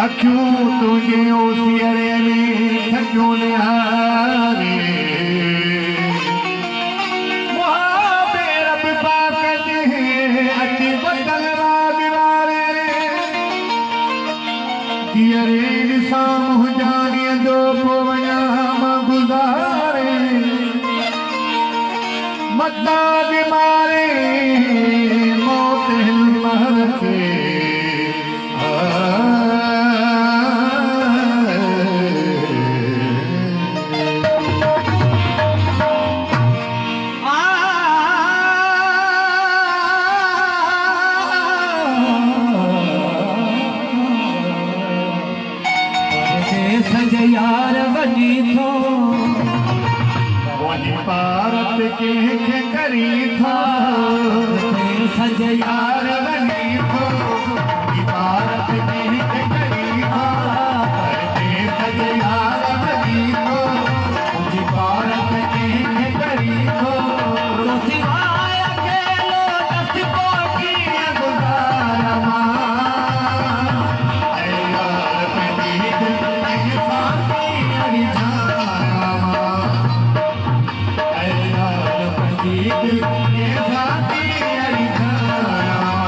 अखियूं तुझे ओसियरे में थकियूं निहारे मुहाबे रब पाक जे अची बदल राग वारे दियरे ॾिसां मुंहिंजानीअ जो पोइ वञा मां गुज़ारे मता बीमारे मौत हिन महर खे यार वञी थो वञी भारत कंहिंखे करी थो सज यार वञी थो वञी भारत कंहिंखे करी थो सज यार वञी थो वञी भारत कंहिंखे करी थो सिवाय अकेलो नसीबो कीअं गुज़ारा मां ऐं यार पंहिंजी दिलि में फांसी हणी जाया मां ऐं यार पंहिंजी दिलि में फांसी हणी जाया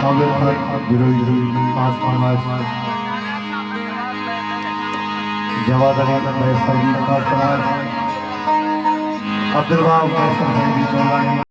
साबिर खान गिरोही खास फरमाइश जवाद अली फैसल जी खास फरमाइश अब्दुल वहाब फैसल जी